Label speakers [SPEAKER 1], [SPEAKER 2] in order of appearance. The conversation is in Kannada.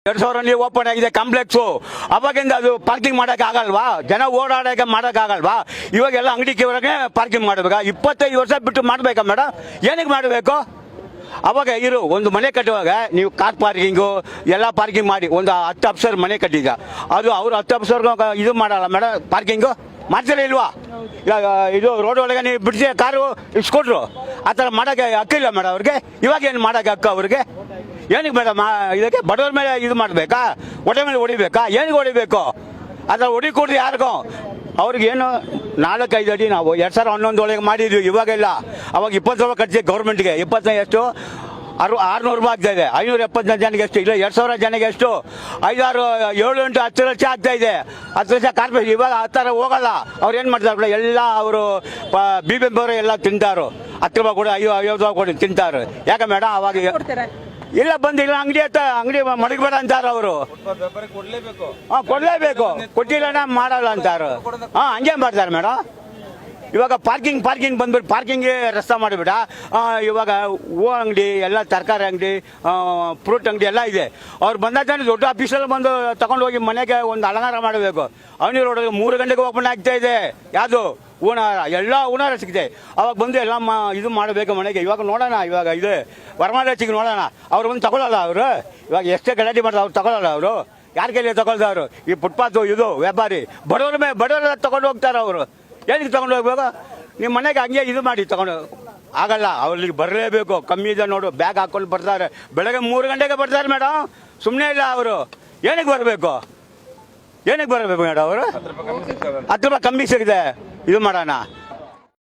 [SPEAKER 1] 2000 ಓಪನ್ ಆಗಿದೆ ಕಾಂಪ್ಲೆಕ್ಸು. ಅವಾಗಿಂದ ಅದು ಪಾರ್ಕಿಂಗ್ ಮಾಡೋಕೆ ಆಗಲ್ವಾ? ಜನ ಓಡಾಡೋಕೆ ಮಾಡೋಕ್ಕಾಗಲ್ವಾ? ಇವಾಗೆಲ್ಲ ಅಂಗಡಿಗೆ ಪಾರ್ಕಿಂಗ್ ಮಾಡಬೇಕಾ? 25 ವರ್ಷ ಬಿಟ್ಟು ಮಾಡಬೇಕಾ ಮೇಡಮ್? ಏನಕ್ಕೆ ಮಾಡಬೇಕು? ಅವಾಗ ಒಂದು ಮನೆ ಕಟ್ಟುವಾಗ ನೀವು ಕಾರ್ ಪಾರ್ಕಿಂಗು ಎಲ್ಲ ಪಾರ್ಕಿಂಗ್ ಮಾಡಿ ಒಂದು 10 ಅಫ್ಸರ್ ಮನೆ ಕಟ್ಟಿದ್ದ, ಅದು ಅವ್ರು 10 ಅಫ್ಸರ್ಗೂ ಇದು ಮಾಡಲ್ಲ ಮೇಡಮ್, ಪಾರ್ಕಿಂಗು ಮಾಡ್ತಾರೆ ಇಲ್ವಾ? ಇದು ರೋಡ್ ಒಳಗೆ ನೀವು ಬಿಡಿಸಿ ಕಾರು ಇಸ್ಕೊಟ್ರು, ಆ ಥರ ಮಾಡೋಕ್ಕೆ ಹಕ್ಕಿಲ್ಲ ಮೇಡಮ್ ಅವ್ರಿಗೆ. ಇವಾಗ ಏನು ಮಾಡೋಕ್ಕೆ ಹಕ್ಕು ಅವ್ರಿಗೆ? ಏನಕ್ಕೆ ಮೇಡಮ್ ಇದಕ್ಕೆ ಬಡವ್ರ ಮೇಲೆ ಇದು ಮಾಡಬೇಕಾ? ಹೊಟ್ಟೆ ಮೇಲೆ ಹೊಡಿಬೇಕಾ? ಏನಕ್ಕೆ ಹೊಡಿಬೇಕು? ಅದ್ರ ಹೊಡಿ ಕೊಡ್ರಿ ಯಾರಿಗೂ. ಅವ್ರಿಗೇನು 4-5 ಅಡಿ ನಾವು 2011 ಒಳಗೆ ಮಾಡಿದ್ವಿ, ಇವಾಗೆಲ್ಲ. ಅವಾಗ 20 ಸಾವಿರ ಕಟ್ಟಿಸಿ ಗೌರ್ಮೆಂಟ್ಗೆ. 20 ಎಷ್ಟು 600 ರೂಪಾಯಿ ಆಗ್ತಾ ಇದೆ. 570 ಜನಕ್ಕೆ ಎಷ್ಟು? ಇಲ್ಲ 2000 ಜನಕ್ಕೆ ಎಷ್ಟು? 5, 6, 7, 8, 10 ಲಕ್ಷ ಆಗ್ತಾ ಇದೆ. 10 ಲಕ್ಷ ಕಾರ್ಪೊರೇಷನ್. ಇವಾಗ ಆ ಥರ ಹೋಗಲ್ಲ. ಅವ್ರು ಏನು ಮಾಡ್ತಾರೆ ಎಲ್ಲ ಅವರು BBMP ಅವರು ಎಲ್ಲ ತಿಂತಾರು. 10 ರೂಪಾಯಿ ಕೊಡಿ, 50 ರೂಪಾಯಿ ಕೊಡಿ ತಿಂತಾರೆ. ಯಾಕೆ ಮೇಡಮ್? ಅವಾಗ ಇಲ್ಲ ಬಂದಿಲ್ಲ ಅಂಗಡಿ ಮಡಗಬೇಡ ಅಂತಾರ ಅವರು. ಕೊಡ್ಲೇಬೇಕು, ಕೊಟ್ಟಿಲ್ಲ ಮಾಡಲ್ಲ ಅಂತಾರ. ಹಂಗೆ ಮಾಡ್ತಾರೆ ಮೇಡಮ್. ಇವಾಗ ಪಾರ್ಕಿಂಗ್ ಬಂದ್ಬಿಟ್ಟು ಪಾರ್ಕಿಂಗ್ಗೆ ರಸ್ತೆ ಮಾಡಿಬಿಡ. ಇವಾಗ ಹೂವು ಅಂಗಡಿ ಎಲ್ಲ, ತರಕಾರಿ ಅಂಗಡಿ, ಫ್ರೂಟ್ ಅಂಗಡಿ ಎಲ್ಲ ಇದೆ. ಅವ್ರು ಬಂದಾನೆ ದೊಡ್ಡ ಆಫೀಸಲ್ಲಿ ಬಂದು ತಗೊಂಡು ಹೋಗಿ ಮನೆಗೆ ಒಂದು ಅಲಂಕಾರ ಮಾಡಬೇಕು. ಅವನಿ ರೋಡ್ 3 ಗಂಟೆಗೆ ಓಪನ್ ಆಗ್ತಾ ಇದೆ. ಯಾವುದು ಹೂನಾರ, ಎಲ್ಲ ಹೂನಾರ ಸಿಗ್ತದೆ. ಅವಾಗ ಬಂದು ಎಲ್ಲ ಇದು ಮಾಡಬೇಕು ಮನೆಗೆ. ಇವಾಗ ನೋಡೋಣ, ಇವಾಗ ಇದು ವರಮಹಾಲಕ್ಷ್ಮಿಗೆ ನೋಡೋಣ. ಅವ್ರು ಬಂದು ತಗೊಳ್ಳಲ್ಲ ಅವರು. ಇವಾಗ ಎಷ್ಟೇ ಗಲಾಟೆ ಮಾಡ್ತಾರೆ, ಅವ್ರು ತಗೊಳ್ಳಲ್ಲ ಅವರು. ಯಾರ ಕೈಲಿ ತಗೊಳ್ದವ್ರು? ಈ ಫುಟ್ಪಾತು ಇದು ವ್ಯಾಪಾರಿ ಬಡವರೆಲ್ಲ ತಗೊಂಡು ಹೋಗ್ತಾರೆ ಅವರು. ಏನಕ್ಕೆ ತಗೊಂಡು ಹೋಗ್ಬೇಕು? ನಿಮ್ಮ ಮನೆಗೆ ಹಂಗೆ ಇದು ಮಾಡಿ ತಗೊಂಡು ಆಗಲ್ಲ. ಅವ್ರಿಗೆ ಬರಲೇಬೇಕು. ಕಮ್ಮಿ ಇದೆ ನೋಡು, ಬ್ಯಾಗ್ ಹಾಕೊಂಡು ಬರ್ತಾರೆ. ಬೆಳಗ್ಗೆ 3 ಗಂಟೆಗೆ ಬರ್ತಾರೆ ಮೇಡಮ್. ಸುಮ್ಮನೆ ಇಲ್ಲ ಅವರು. ಏನಕ್ಕೆ ಬರಬೇಕು ಮೇಡಮ್ ಅವರು? 10 ರೂಪಾಯಿ ಕಮ್ಮಿ ಸಿಗಿದೆ. ಇದು ಮಾಡೋಣ.